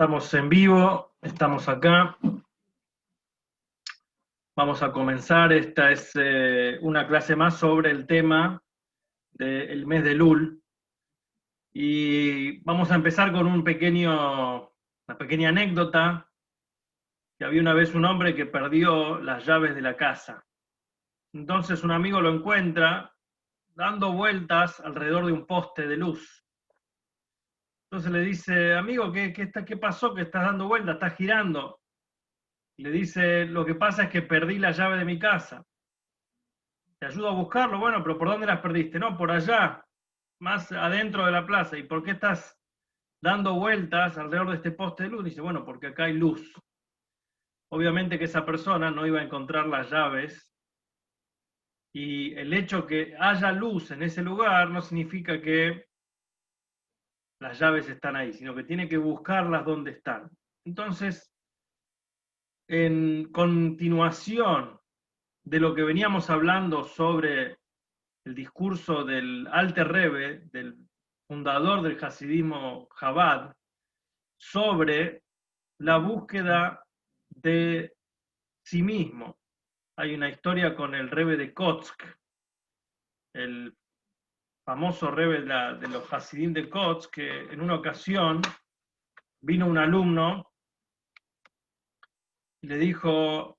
Estamos en vivo, estamos acá. Vamos a comenzar. Esta es una clase más sobre el tema del mes de Elul. Y vamos a empezar con una pequeña anécdota, que había una vez un hombre que perdió las llaves de la casa. Entonces un amigo lo encuentra dando vueltas alrededor de un poste de luz. Entonces le dice: amigo, ¿qué pasó? ¿Que estás dando vueltas? ¿Estás girando? Le dice: lo que pasa es que perdí la llave de mi casa. ¿Te ayudo a buscarlo? Bueno, pero ¿por dónde las perdiste? No, por allá, más adentro de la plaza. ¿Y por qué estás dando vueltas alrededor de este poste de luz? Dice: bueno, porque acá hay luz. Obviamente que esa persona no iba a encontrar las llaves, y el hecho que haya luz en ese lugar no significa que las llaves están ahí, sino que tiene que buscarlas donde están. Entonces, en continuación de lo que veníamos hablando sobre el discurso del Alter Rebbe, del fundador del hasidismo Chabad, sobre la búsqueda de sí mismo. Hay una historia con el Rebbe de Kotsk, el famoso Rebbe de los Hasidim de Kotsk, que en una ocasión vino un alumno y le dijo,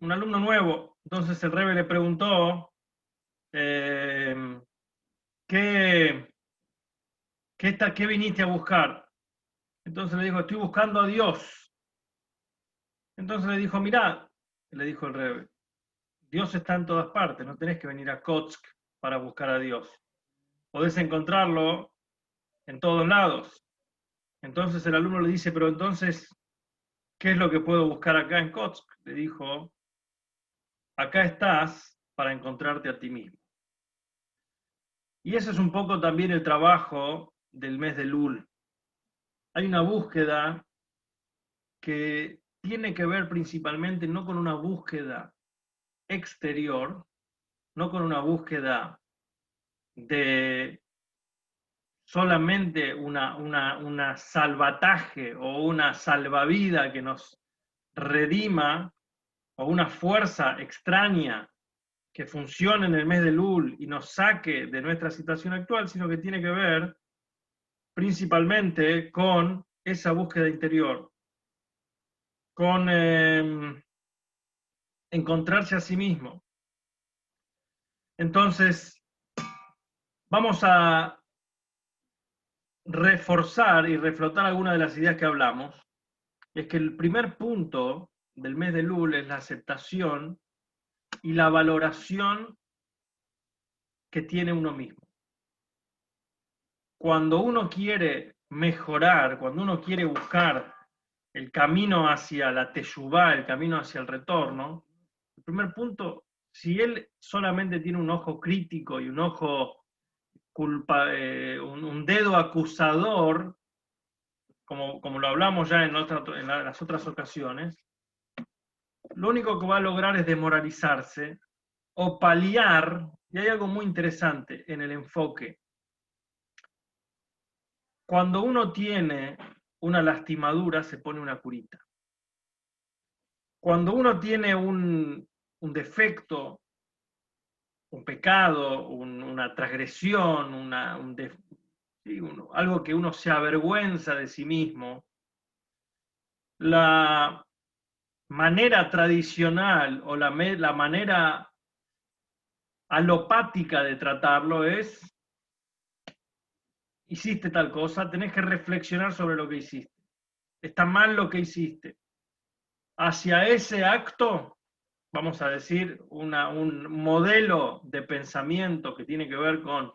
un alumno nuevo, entonces el Rebbe le preguntó, ¿qué viniste a buscar? Entonces le dijo: estoy buscando a Dios. Entonces le dijo: mirá, le dijo el Rebbe, Dios está en todas partes, no tenés que venir a Kotsk para buscar a Dios. Podés encontrarlo en todos lados. Entonces el alumno le dice: pero entonces, ¿qué es lo que puedo buscar acá en Kotsk? Le dijo: acá estás para encontrarte a ti mismo. Y ese es un poco también el trabajo del mes de Elul. Hay una búsqueda que tiene que ver principalmente no con una búsqueda exterior, no con una búsqueda de solamente una salvataje o una salvavida que nos redima, o una fuerza extraña que funcione en el mes de Elul y nos saque de nuestra situación actual, sino que tiene que ver principalmente con esa búsqueda interior, con encontrarse a sí mismo. Entonces, vamos a reforzar y reflotar algunas de las ideas que hablamos. Es que el primer punto del mes de Elul es la aceptación y la valoración que tiene uno mismo. Cuando uno quiere mejorar, cuando uno quiere buscar el camino hacia la teshuvá, el camino hacia el retorno, el primer punto, si él solamente tiene un ojo crítico y un ojo un dedo acusador, como lo hablamos ya en las otras ocasiones, lo único que va a lograr es desmoralizarse o paliar. Y hay algo muy interesante en el enfoque. Cuando uno tiene una lastimadura, se pone una curita. Cuando uno tiene un defecto, un pecado, una transgresión, algo que uno se avergüenza de sí mismo, la manera tradicional o la manera alopática de tratarlo es: hiciste tal cosa, tenés que reflexionar sobre lo que hiciste. Está mal lo que hiciste. Hacia ese acto, vamos a decir, un modelo de pensamiento que tiene que ver con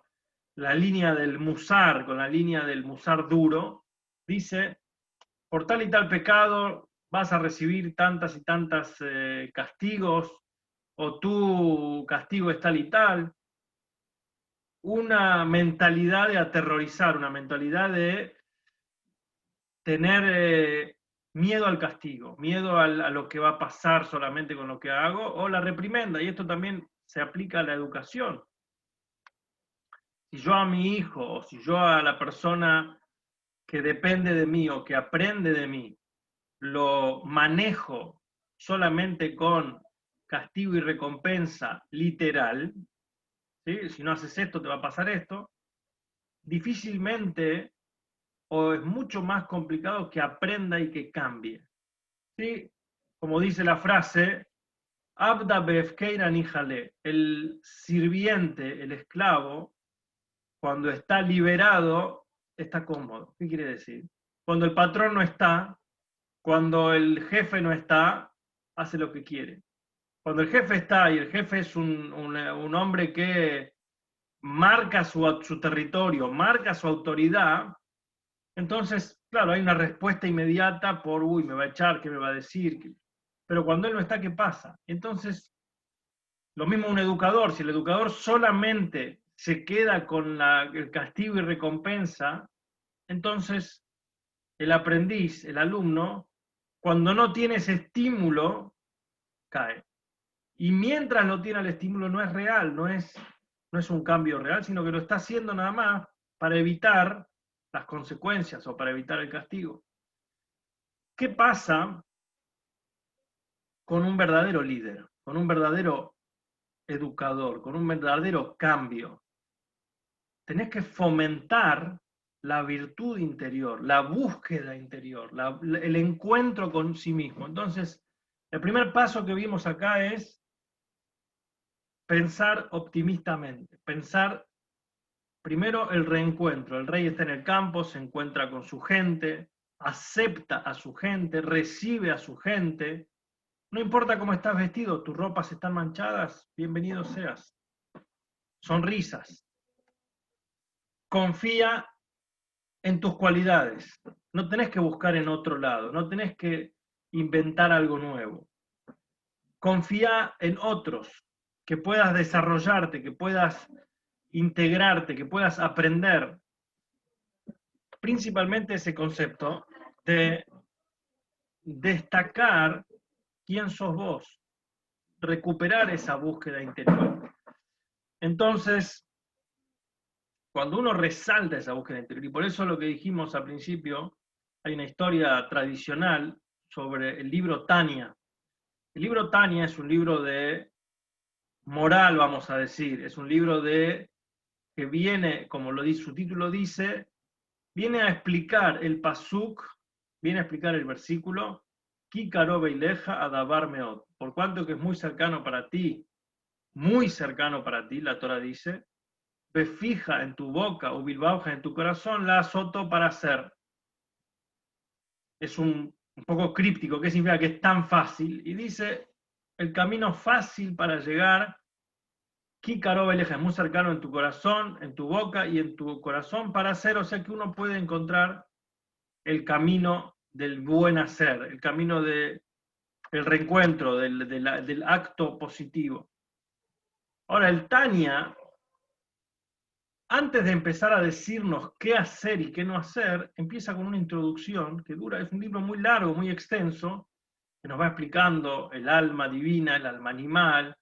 la línea del musar, con la línea del musar duro, dice: por tal y tal pecado vas a recibir tantas y tantas castigos, o tu castigo es tal y tal. Una mentalidad de aterrorizar, una mentalidad de tener miedo al castigo, miedo a lo que va a pasar solamente con lo que hago, o la reprimenda. Y esto también se aplica a la educación. Si yo a mi hijo, o si yo a la persona que depende de mí o que aprende de mí, lo manejo solamente con castigo y recompensa literal, ¿sí? Si no haces esto te va a pasar esto, difícilmente o es mucho más complicado que aprenda y que cambie. ¿Sí? Como dice la frase, Abda befkeira nihale, el sirviente, el esclavo, cuando está liberado, está cómodo. ¿Qué quiere decir? Cuando el patrón no está, cuando el jefe no está, hace lo que quiere. Cuando el jefe está y el jefe es un hombre que marca su territorio, marca su autoridad, entonces, claro, hay una respuesta inmediata por, uy, me va a echar, ¿qué me va a decir? Pero cuando él no está, ¿qué pasa? Entonces, lo mismo un educador, si el educador solamente se queda con el castigo y recompensa, entonces el aprendiz, el alumno, cuando no tiene ese estímulo, cae. Y mientras no tiene el estímulo no es real, no es un cambio real, sino que lo está haciendo nada más para evitar las consecuencias o para evitar el castigo. ¿Qué pasa con un verdadero líder, con un verdadero educador, con un verdadero cambio? Tenés que fomentar la virtud interior, la búsqueda interior, el encuentro con sí mismo. Entonces, el primer paso que vimos acá es pensar optimistamente, pensar primero el reencuentro. El rey está en el campo, se encuentra con su gente, acepta a su gente, recibe a su gente. No importa cómo estás vestido, tus ropas están manchadas, bienvenido seas. Sonrisas. Confía en tus cualidades. No tenés que buscar en otro lado, no tenés que inventar algo nuevo. Confía en otros, que puedas desarrollarte, que puedas integrarte, que puedas aprender. Principalmente ese concepto de destacar quién sos vos, recuperar esa búsqueda interior. Entonces, cuando uno resalta esa búsqueda interior, y por eso lo que dijimos al principio, hay una historia tradicional sobre el libro Tania. El libro Tania es un libro de moral, vamos a decir, es un libro que viene, como su título dice, viene a explicar el pasuk, viene a explicar el versículo, Ki karobe ileja adabar meot, por cuanto que es muy cercano para ti, la Torah dice, ve fija en tu boca, o bilbauja en tu corazón, la azoto para hacer. Es un poco críptico, ¿qué significa que es tan fácil? Y dice, el camino fácil para llegar, Ki karobe ileja, es muy cercano en tu corazón, en tu boca y en tu corazón para hacer, o sea que uno puede encontrar el camino del buen hacer, el camino del reencuentro, del acto positivo. Ahora, el Tania, antes de empezar a decirnos qué hacer y qué no hacer, empieza con una introducción que dura, es un libro muy largo, muy extenso, que nos va explicando el alma divina, el alma animal,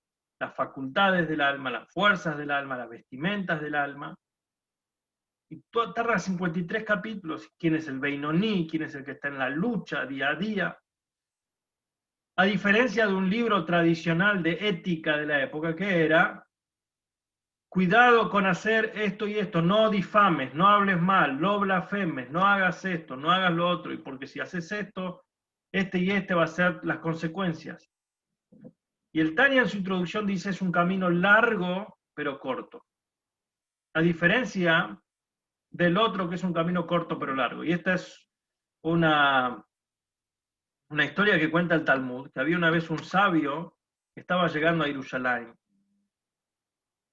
las facultades del alma, las fuerzas del alma, las vestimentas del alma. Y tarda 53 capítulos, quién es el Beinoní, quién es el que está en la lucha día a día. A diferencia de un libro tradicional de ética de la época que era, cuidado con hacer esto y esto, no difames, no hables mal, no blasfemes, no hagas esto, no hagas lo otro, y porque si haces esto, este y este va a ser las consecuencias. Y el Tania en su introducción dice es un camino largo pero corto. A diferencia del otro que es un camino corto pero largo. Y esta es una historia que cuenta el Talmud, que había una vez un sabio que estaba llegando a Jerusalén.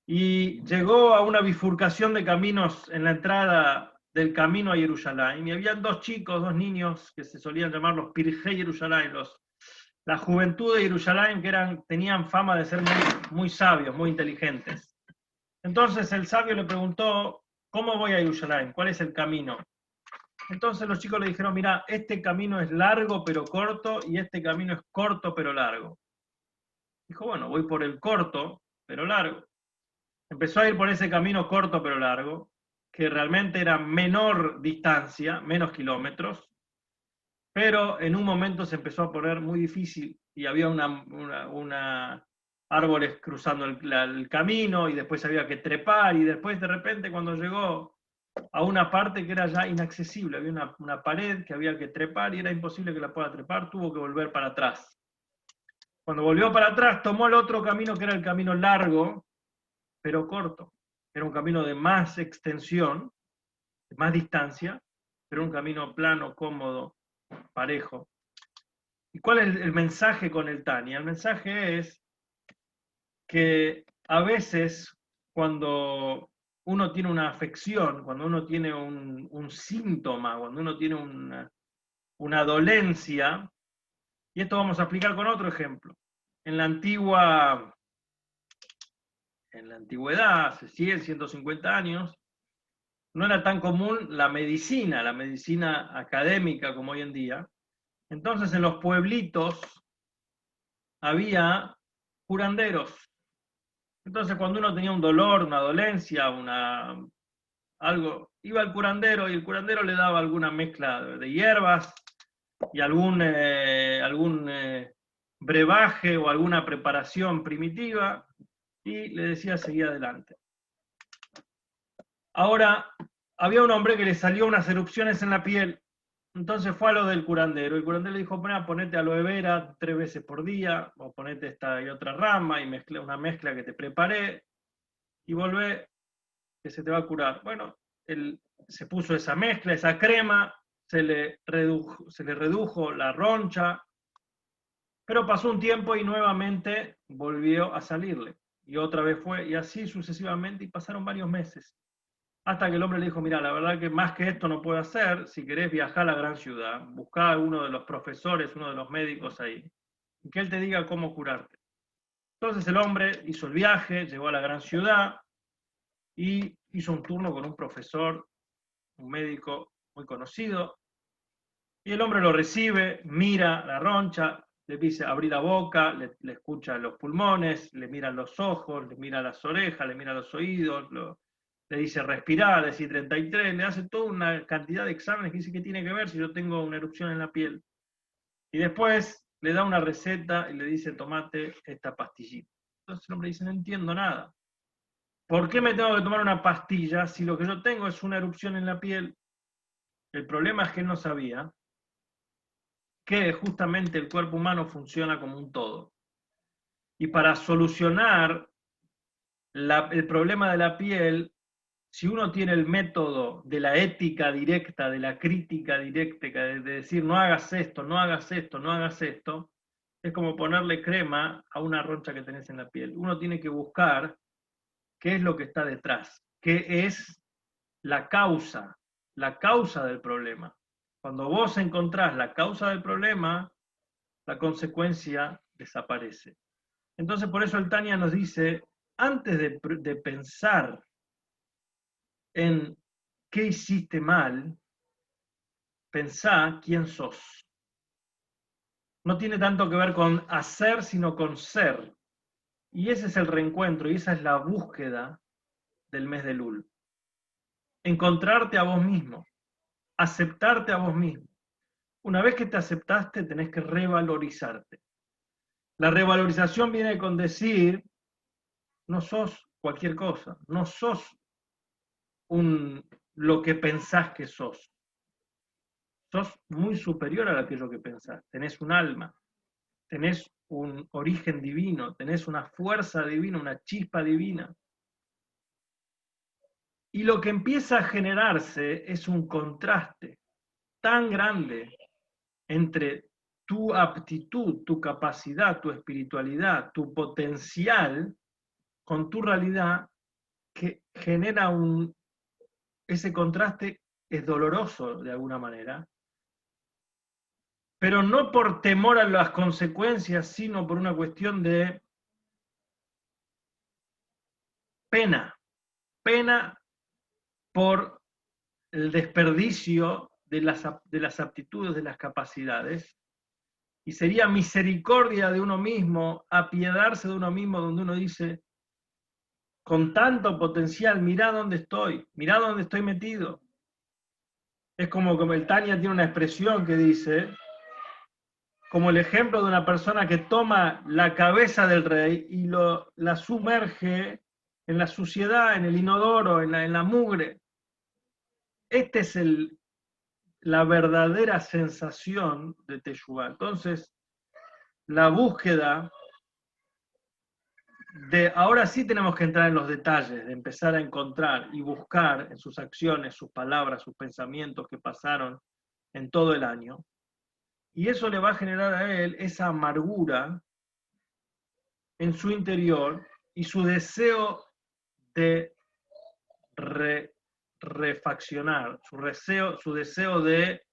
Y llegó a una bifurcación de caminos en la entrada del camino a Jerusalén. Y habían dos chicos, dos niños, que se solían llamar los Pirjei Jerusalén, la juventud de Jerusalén, que tenían fama de ser muy sabios, muy inteligentes. Entonces el sabio le preguntó, ¿cómo voy a Jerusalén? ¿Cuál es el camino? Entonces los chicos le dijeron, mira, este camino es largo pero corto y este camino es corto pero largo. Dijo, bueno, voy por el corto pero largo. Empezó a ir por ese camino corto pero largo, que realmente era menor distancia, menos kilómetros, pero en un momento se empezó a poner muy difícil y había árboles cruzando el camino y después había que trepar y después de repente cuando llegó a una parte que era ya inaccesible, había una pared que había que trepar y era imposible que la pueda trepar, tuvo que volver para atrás. Cuando volvió para atrás tomó el otro camino que era el camino largo, pero corto. Era un camino de más extensión, de más distancia, pero un camino plano, cómodo, parejo. ¿Y cuál es el mensaje con el Tania? El mensaje es que a veces cuando uno tiene una afección, cuando uno tiene un síntoma, cuando uno tiene una dolencia, y esto vamos a explicar con otro ejemplo. En la antigüedad, hace 100, 150 años, no era tan común la medicina académica como hoy en día. Entonces en los pueblitos había curanderos. Entonces cuando uno tenía un dolor, una dolencia, algo, iba al curandero y el curandero le daba alguna mezcla de hierbas y algún brebaje o alguna preparación primitiva y le decía seguir adelante. Ahora, había un hombre que le salió unas erupciones en la piel, entonces fue a lo del curandero. El curandero le dijo, ponete aloe vera 3 veces por día, o ponete esta y otra rama, y una mezcla que te preparé, y volvé, que se te va a curar. Bueno, él se puso esa mezcla, esa crema, se le redujo la roncha, pero pasó un tiempo y nuevamente volvió a salirle. Y otra vez fue, y así sucesivamente, y pasaron varios meses. Hasta que el hombre le dijo, mira, la verdad que más que esto no puedo hacer, si querés viajar a la gran ciudad, buscá a uno de los profesores, uno de los médicos ahí, y que él te diga cómo curarte. Entonces el hombre hizo el viaje, llegó a la gran ciudad y hizo un turno con un profesor, un médico muy conocido, y el hombre lo recibe, mira la roncha, le dice abrir la boca, le escucha los pulmones, le mira los ojos, le mira las orejas, le mira los oídos, le dice respirar, decir 33, le hace toda una cantidad de exámenes que dice que tiene que ver si yo tengo una erupción en la piel. Y después le da una receta y le dice tomate esta pastillita. Entonces el hombre dice no entiendo nada. ¿Por qué me tengo que tomar una pastilla si lo que yo tengo es una erupción en la piel? El problema es que él no sabía que justamente el cuerpo humano funciona como un todo. Y para solucionar el problema de la piel, si uno tiene el método de la ética directa, de la crítica directa, de decir no hagas esto, no hagas esto, no hagas esto, es como ponerle crema a una roncha que tenés en la piel. Uno tiene que buscar qué es lo que está detrás, qué es la causa del problema. Cuando vos encontrás la causa del problema, la consecuencia desaparece. Entonces por eso el Tania nos dice, antes de pensar en qué hiciste mal, pensá quién sos. No tiene tanto que ver con hacer, sino con ser. Y ese es el reencuentro y esa es la búsqueda del mes de Elul. Encontrarte a vos mismo, aceptarte a vos mismo. Una vez que te aceptaste, tenés que revalorizarte. La revalorización viene con decir, no sos cualquier cosa, no sos lo que pensás que sos. Sos muy superior a aquello que pensás. Tenés un alma, tenés un origen divino, tenés una fuerza divina, una chispa divina. Y lo que empieza a generarse es un contraste tan grande entre tu aptitud, tu capacidad, tu espiritualidad, tu potencial, con tu realidad, que genera ese contraste es doloroso de alguna manera, pero no por temor a las consecuencias, sino por una cuestión de pena por el desperdicio de las aptitudes, de las capacidades, y sería misericordia de uno mismo, apiedarse de uno mismo, donde uno dice, con tanto potencial, mirá dónde estoy metido. Es como el Tania tiene una expresión que dice, como el ejemplo de una persona que toma la cabeza del rey y la sumerge en la suciedad, en el inodoro, en la mugre. Esta es la verdadera sensación de Teshuvá. Entonces, la búsqueda ahora sí tenemos que entrar en los detalles, de empezar a encontrar y buscar en sus acciones, sus palabras, sus pensamientos que pasaron en todo el año. Y eso le va a generar a él esa amargura en su interior y su deseo de refaccionar, su deseo de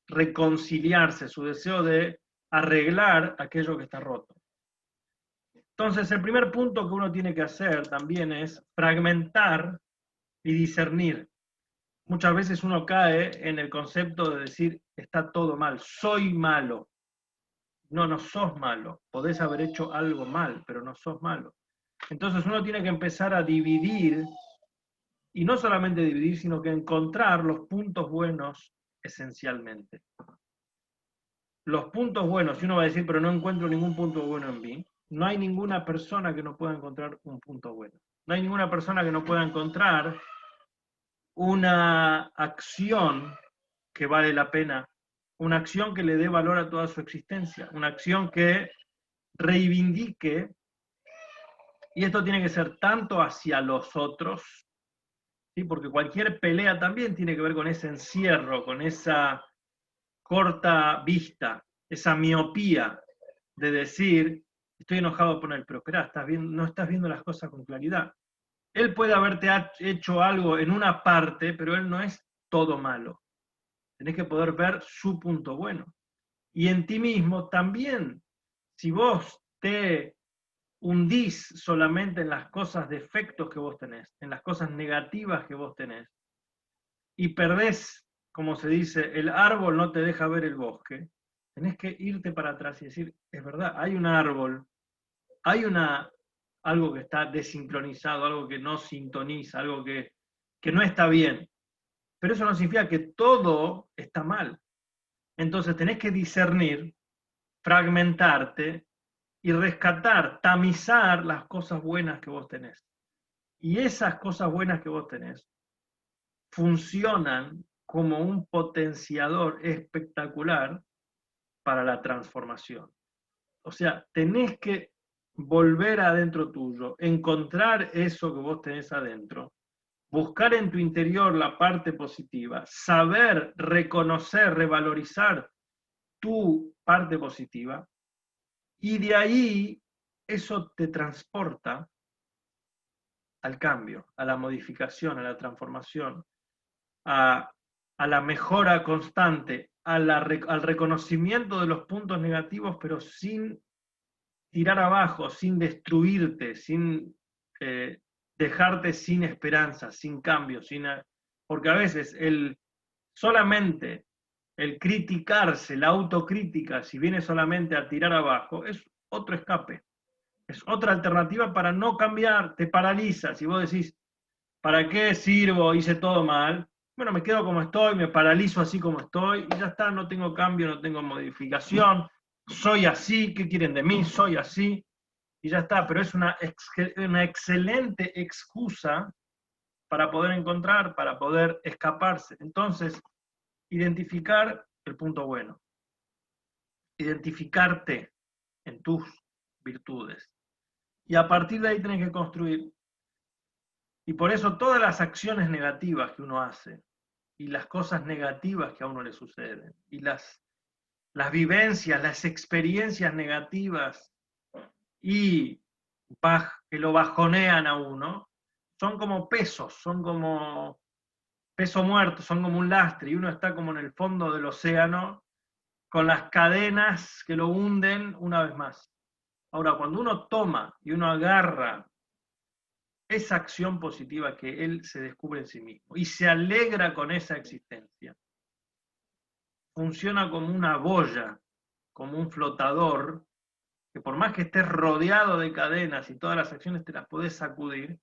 reconciliarse, su deseo de arreglar aquello que está roto. Entonces, el primer punto que uno tiene que hacer también es fragmentar y discernir. Muchas veces uno cae en el concepto de decir, está todo mal, soy malo. No, no sos malo. Podés haber hecho algo mal, pero no sos malo. Entonces uno tiene que empezar a dividir, y no solamente dividir, sino que encontrar los puntos buenos esencialmente. Los puntos buenos, si uno va a decir, pero no encuentro ningún punto bueno en mí, no hay ninguna persona que no pueda encontrar un punto bueno. No hay ninguna persona que no pueda encontrar una acción que vale la pena, una acción que le dé valor a toda su existencia, una acción que reivindique, y esto tiene que ser tanto hacia los otros, ¿sí? Porque cualquier pelea también tiene que ver con ese encierro, con esa corta vista, esa miopía de decir, estoy enojado por él, pero espera, no estás viendo las cosas con claridad. Él puede haberte hecho algo en una parte, pero él no es todo malo. Tenés que poder ver su punto bueno. Y en ti mismo también, si vos te hundís solamente en las cosas, defectos que vos tenés, en las cosas negativas que vos tenés, y perdés, como se dice, el árbol no te deja ver el bosque, tenés que irte para atrás y decir, es verdad, hay un árbol, hay algo que está desincronizado, algo que no sintoniza, algo que no está bien. Pero eso no significa que todo está mal. Entonces tenés que discernir, fragmentarte y rescatar, tamizar las cosas buenas que vos tenés. Y esas cosas buenas que vos tenés funcionan como un potenciador espectacular para la transformación. O sea, tenés que volver adentro tuyo, encontrar eso que vos tenés adentro, buscar en tu interior la parte positiva, saber reconocer, revalorizar tu parte positiva, y de ahí eso te transporta al cambio, a la modificación, a la transformación, a la mejora constante, al reconocimiento de los puntos negativos, pero sin tirar abajo, sin destruirte, sin dejarte sin esperanza, sin cambio, porque a veces solamente el criticarse, la autocrítica, si viene solamente a tirar abajo, es otro escape, es otra alternativa para no cambiar, te paraliza. Si vos decís, ¿para qué sirvo? Hice todo mal. Bueno, me quedo como estoy, me paralizo así como estoy y ya está, no tengo cambio, no tengo modificación, soy así, ¿qué quieren de mí? Soy así y ya está, pero es una excelente excusa para poder encontrar, para poder escaparse. Entonces, identificar el punto bueno, identificarte en tus virtudes. Y a partir de ahí tenés que construir. Y por eso todas las acciones negativas que uno hace, y las cosas negativas que a uno le suceden, y las vivencias, las experiencias negativas, y que lo bajonean a uno, son como pesos, son como peso muerto, son como un lastre, y uno está como en el fondo del océano, con las cadenas que lo hunden una vez más. Ahora, cuando uno toma y uno agarra esa acción positiva que él se descubre en sí mismo y se alegra con esa existencia, funciona como una boya, como un flotador, que por más que estés rodeado de cadenas y todas las acciones te las podés sacudir,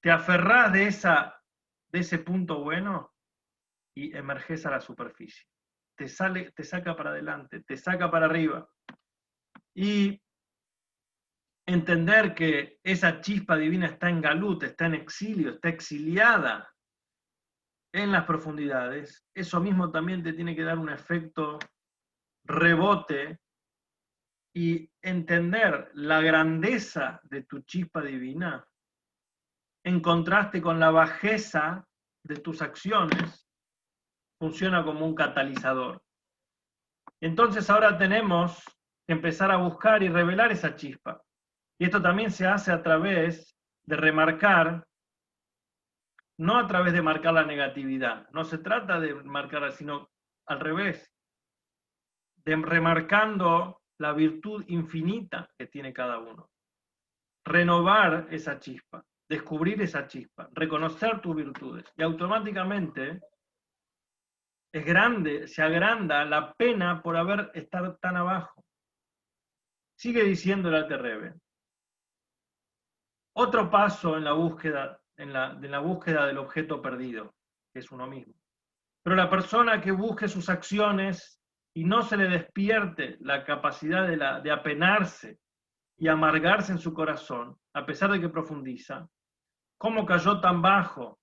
te aferrás de ese punto bueno y emerges a la superficie. Te saca para adelante, te saca para arriba. Y entender que esa chispa divina está en galut, está en exilio, está exiliada en las profundidades, eso mismo también te tiene que dar un efecto rebote y entender la grandeza de tu chispa divina en contraste con la bajeza de tus acciones, funciona como un catalizador. Entonces ahora tenemos que empezar a buscar y revelar esa chispa. Y esto también se hace a través de remarcar, no a través de marcar la negatividad, no se trata de marcar, sino al revés, de remarcando la virtud infinita que tiene cada uno. Renovar esa chispa, descubrir esa chispa, reconocer tus virtudes y automáticamente es grande, se agranda la pena por haber estado tan abajo. Sigue diciendo el Alter Rebbe. Otro paso en la búsqueda, en la búsqueda del objeto perdido, que es uno mismo. Pero la persona que busque sus acciones y no se le despierte la capacidad de apenarse y amargarse en su corazón, a pesar de que profundiza, cómo cayó tan bajo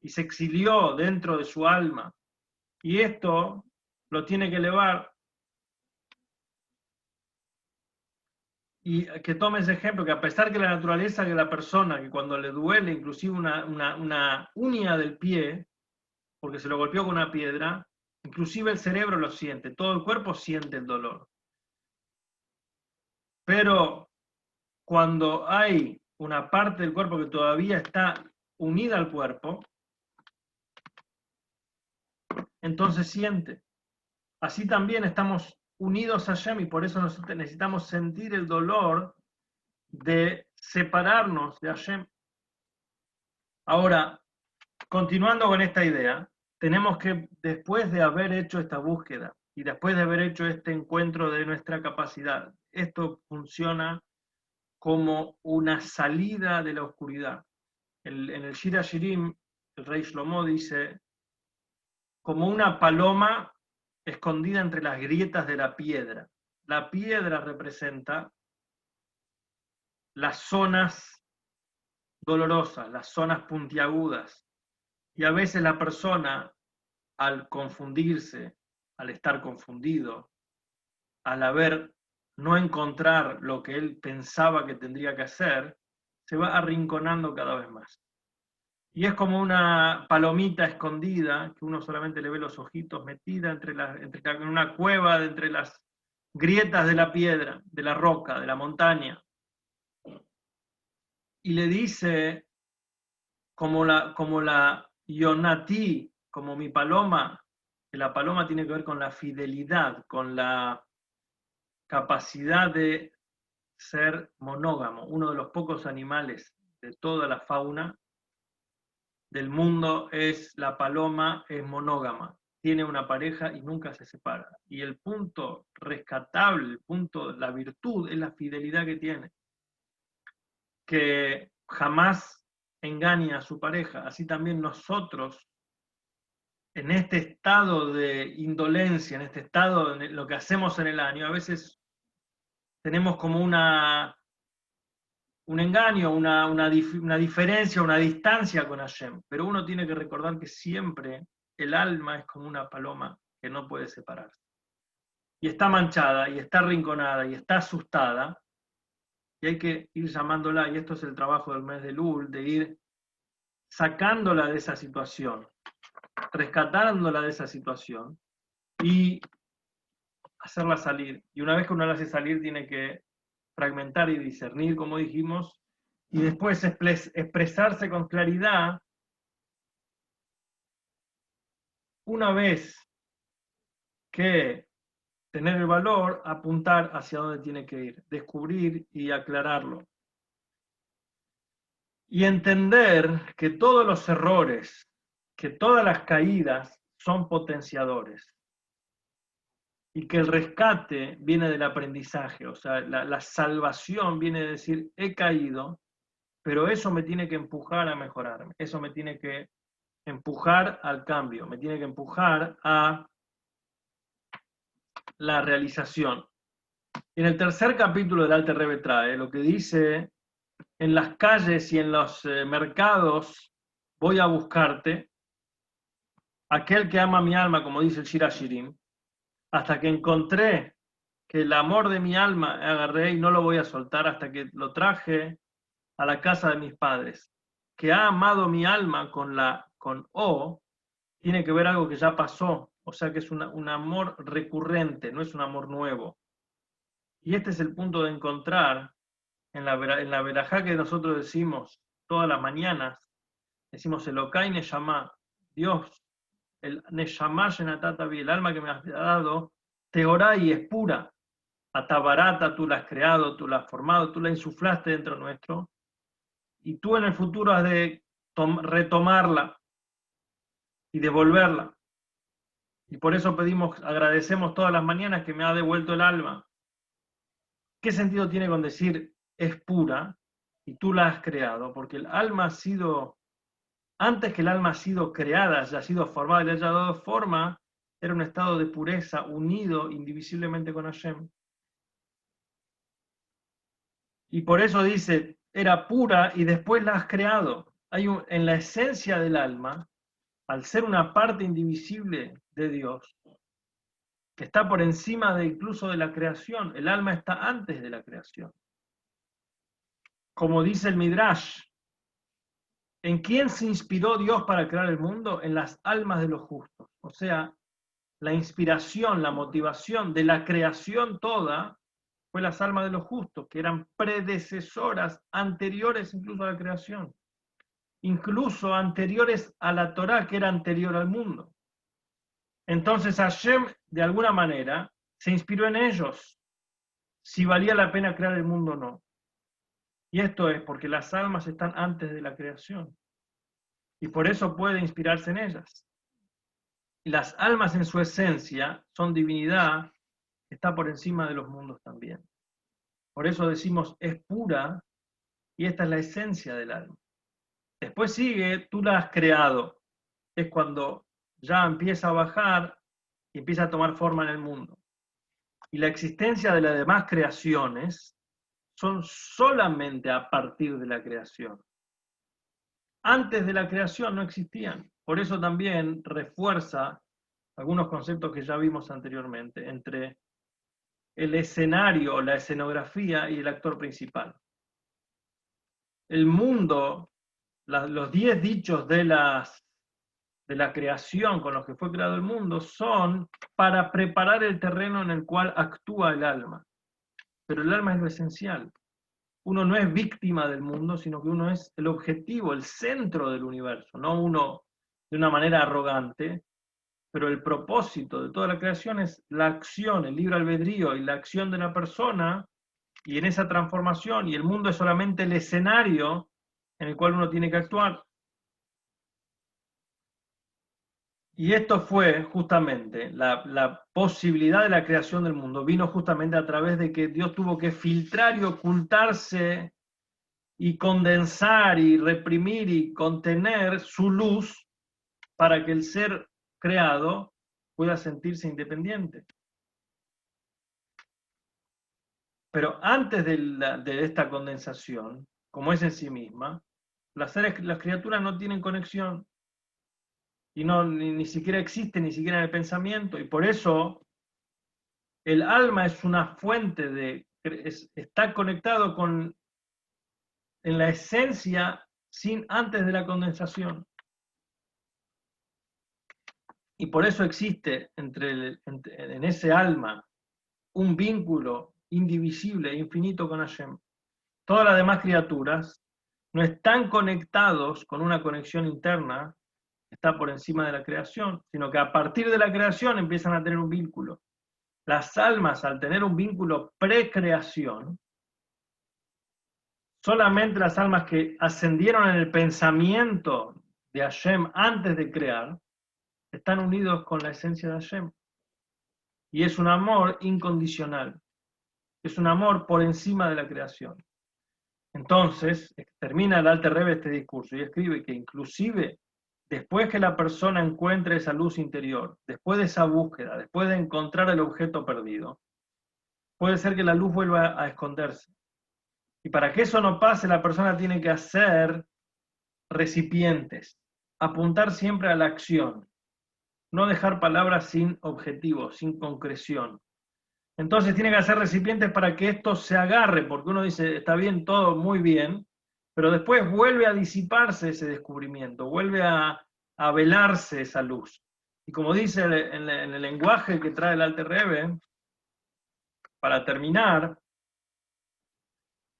y se exilió dentro de su alma, y esto lo tiene que elevar. Y que tome ese ejemplo, que a pesar que la naturaleza de la persona, que cuando le duele inclusive una uña del pie, porque se lo golpeó con una piedra, inclusive el cerebro lo siente, todo el cuerpo siente el dolor. Pero cuando hay una parte del cuerpo que todavía está unida al cuerpo, entonces siente. Así también estamos unidos a Hashem y por eso necesitamos sentir el dolor de separarnos de Hashem. Ahora, continuando con esta idea, tenemos que, después de haber hecho esta búsqueda y después de haber hecho este encuentro de nuestra capacidad, esto funciona como una salida de la oscuridad. En el Shir HaShirim, el rey Shlomo dice, como una paloma escondida entre las grietas de la piedra. La piedra representa las zonas dolorosas, las zonas puntiagudas. Y a veces la persona, al confundirse, al estar confundido, al no encontrar lo que él pensaba que tendría que hacer, se va arrinconando cada vez más. Y es como una palomita escondida, que uno solamente le ve los ojitos metida en una cueva, entre las grietas de la piedra, de la roca, de la montaña. Y le dice, como la Yonatí, como mi paloma, que la paloma tiene que ver con la fidelidad, con la capacidad de ser monógamo, uno de los pocos animales de toda la fauna del mundo es la paloma, es monógama, tiene una pareja y nunca se separa. Y el punto rescatable, el punto, la virtud es la fidelidad que tiene, que jamás engaña a su pareja. Así también nosotros, en este estado de indolencia, en este estado de lo que hacemos en el año, a veces tenemos como un engaño, una diferencia, una distancia con Hashem. Pero uno tiene que recordar que siempre el alma es como una paloma que no puede separarse. Y está manchada, y está arrinconada, y está asustada, y hay que ir llamándola, y esto es el trabajo del mes de Lul, de ir sacándola de esa situación, rescatándola de esa situación, y hacerla salir. Y una vez que uno la hace salir, tiene que fragmentar y discernir, como dijimos, y después expresarse con claridad. Una vez que tener el valor, apuntar hacia dónde tiene que ir, descubrir y aclararlo. Y entender que todos los errores, que todas las caídas son potenciadores. Y que el rescate viene del aprendizaje, o sea, la salvación viene de decir, he caído, pero eso me tiene que empujar a mejorarme, eso me tiene que empujar al cambio, me tiene que empujar a la realización. En el tercer capítulo del Alter Rebbe trae lo que dice: en las calles y en los mercados voy a buscarte, aquel que ama mi alma, como dice el Shir HaShirim, hasta que encontré que el amor de mi alma agarré y no lo voy a soltar hasta que lo traje a la casa de mis padres. Que ha amado mi alma con O, tiene que ver algo que ya pasó, o sea que es un amor recurrente, no es un amor nuevo. Y este es el punto de encontrar en la verajá que nosotros decimos todas las mañanas, decimos Elokai Neshama, Dios, el Neshama Shenatatavi, el alma que me has dado, Teorai es pura, Atabarata tú la has creado, tú la has formado, tú la insuflaste dentro nuestro, y tú en el futuro has de retomarla y devolverla. Y por eso agradecemos todas las mañanas que me ha devuelto el alma. ¿Qué sentido tiene con decir es pura y tú la has creado? Porque el alma ha sido, antes que el alma ha sido creada, ya ha sido formada y le haya dado forma, era un estado de pureza unido indivisiblemente con Hashem. Y por eso dice, era pura y después la has creado. En la esencia del alma, al ser una parte indivisible de Dios, que está por encima incluso de la creación, el alma está antes de la creación. Como dice el Midrash, ¿en quién se inspiró Dios para crear el mundo? En las almas de los justos. O sea, la inspiración, la motivación de la creación toda fue las almas de los justos, que eran predecesoras, anteriores incluso a la creación, incluso anteriores a la Torá, que era anterior al mundo. Entonces Hashem, de alguna manera, se inspiró en ellos, si valía la pena crear el mundo o no. Y esto es porque las almas están antes de la creación, y por eso puede inspirarse en ellas. Y las almas en su esencia son divinidad, que está por encima de los mundos también. Por eso decimos, es pura, y esta es la esencia del alma. Después sigue, tú la has creado. Es cuando ya empieza a bajar y empieza a tomar forma en el mundo. Y la existencia de las demás creaciones son solamente a partir de la creación. Antes de la creación no existían. Por eso también refuerza algunos conceptos que ya vimos anteriormente, entre el escenario, la escenografía y el actor principal. El mundo, los 10 dichos de la creación con los que fue creado el mundo son para preparar el terreno en el cual actúa el alma. Pero el alma es lo esencial. Uno no es víctima del mundo, sino que uno es el objetivo, el centro del universo, no uno de una manera arrogante, pero el propósito de toda la creación es la acción, el libre albedrío y la acción de la persona, y en esa transformación, y el mundo es solamente el escenario en el cual uno tiene que actuar. Y esto fue justamente, la posibilidad de la creación del mundo vino justamente a través de que Dios tuvo que filtrar y ocultarse y condensar y reprimir y contener su luz para que el ser creado pueda sentirse independiente. Pero antes de esta condensación, como es en sí misma, las criaturas no tienen conexión y ni siquiera existen, ni siquiera en el pensamiento, y por eso el alma es una fuente está conectado en la esencia antes de la condensación. Y por eso existe en ese alma un vínculo indivisible e infinito con Hashem. Todas las demás criaturas no están conectados con una conexión interna que está por encima de la creación, sino que a partir de la creación empiezan a tener un vínculo. Las almas, al tener un vínculo precreación, solamente las almas que ascendieron en el pensamiento de Hashem antes de crear, están unidos con la esencia de Hashem. Y es un amor incondicional. Es un amor por encima de la creación. Entonces, termina el Alter Rebbe este discurso y escribe que inclusive después que la persona encuentre esa luz interior, después de esa búsqueda, después de encontrar el objeto perdido, puede ser que la luz vuelva a esconderse. Y para que eso no pase, la persona tiene que hacer recipientes, apuntar siempre a la acción, no dejar palabras sin objetivo, sin concreción. Entonces tiene que hacer recipientes para que esto se agarre, porque uno dice, está bien, todo muy bien, pero después vuelve a disiparse ese descubrimiento, vuelve a velarse esa luz. Y como dice en el lenguaje que trae el Alter Rebbe, para terminar,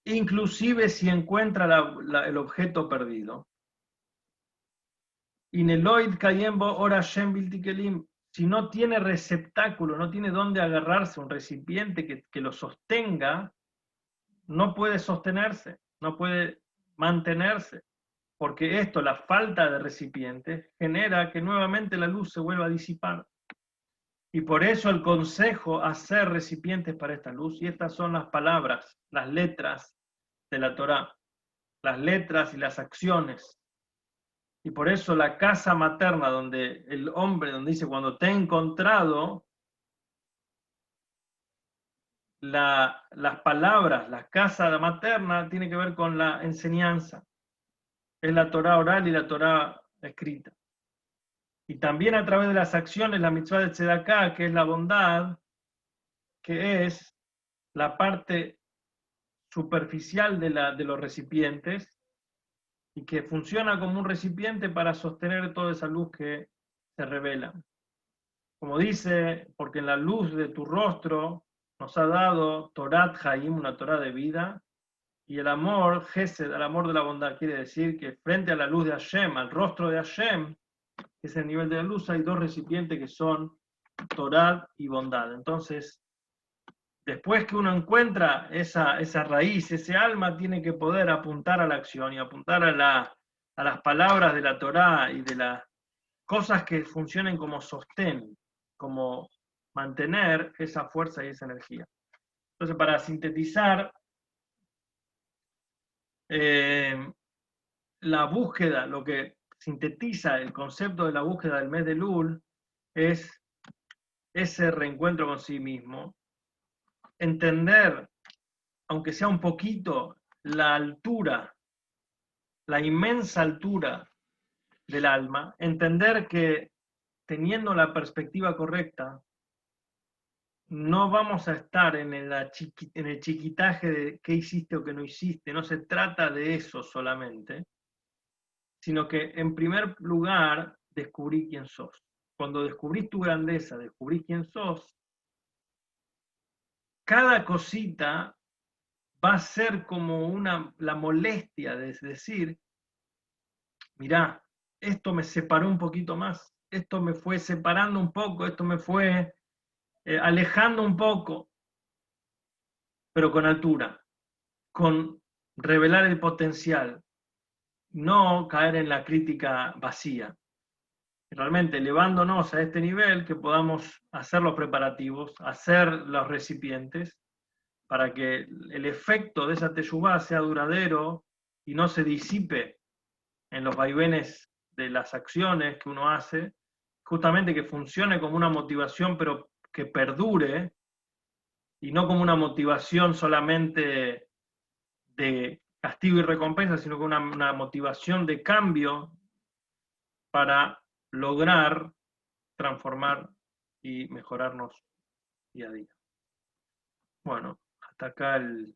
inclusive si encuentra el objeto perdido, Ineloid Kayembo Ora Shem Biltikelim, si no tiene receptáculo, no tiene dónde agarrarse, un recipiente que lo sostenga, no puede sostenerse, no puede mantenerse, porque esto, la falta de recipiente, genera que nuevamente la luz se vuelva a disipar. Y por eso el consejo, hacer recipientes para esta luz, y estas son las palabras, las letras de la Torá, las letras y las acciones. Y por eso la casa materna, donde el hombre, donde dice, cuando te he encontrado, las palabras, la casa materna, tiene que ver con la enseñanza. Es la Torá oral y la Torá escrita. Y también a través de las acciones, la mitzvah de Tzedaká, que es la bondad, que es la parte superficial de los recipientes, y que funciona como un recipiente para sostener toda esa luz que se revela. Como dice, porque en la luz de tu rostro nos ha dado Torat Haim, una Torá de vida, y el amor, Gesed, el amor de la bondad, quiere decir que frente a la luz de Hashem, al rostro de Hashem, que es el nivel de la luz, hay dos recipientes que son Torah y bondad. Entonces, después que uno encuentra esa raíz, ese alma, tiene que poder apuntar a la acción y apuntar a las palabras de la Torá y de las cosas que funcionen como sostén, como mantener esa fuerza y esa energía. Entonces, para sintetizar, la búsqueda, lo que sintetiza el concepto de la búsqueda del mes de Lul, es ese reencuentro con sí mismo, entender, aunque sea un poquito, la altura, la inmensa altura del alma, entender que teniendo la perspectiva correcta, no vamos a estar en el chiquitaje de qué hiciste o qué no hiciste, no se trata de eso solamente, sino que en primer lugar descubrí quién sos. Cuando descubrís tu grandeza, descubrís quién sos, cada cosita va a ser como la molestia de decir, mirá, esto me separó un poquito más, esto me fue separando un poco, esto me fue alejando un poco, pero con altura, con revelar el potencial, no caer en la crítica vacía. Realmente elevándonos a este nivel que podamos hacer los preparativos, hacer los recipientes, para que el efecto de esa teshuvá sea duradero y no se disipe en los vaivenes de las acciones que uno hace, justamente que funcione como una motivación, pero que perdure, y no como una motivación solamente de castigo y recompensa, sino como una motivación de cambio para lograr transformar y mejorarnos día a día. Bueno, hasta acá el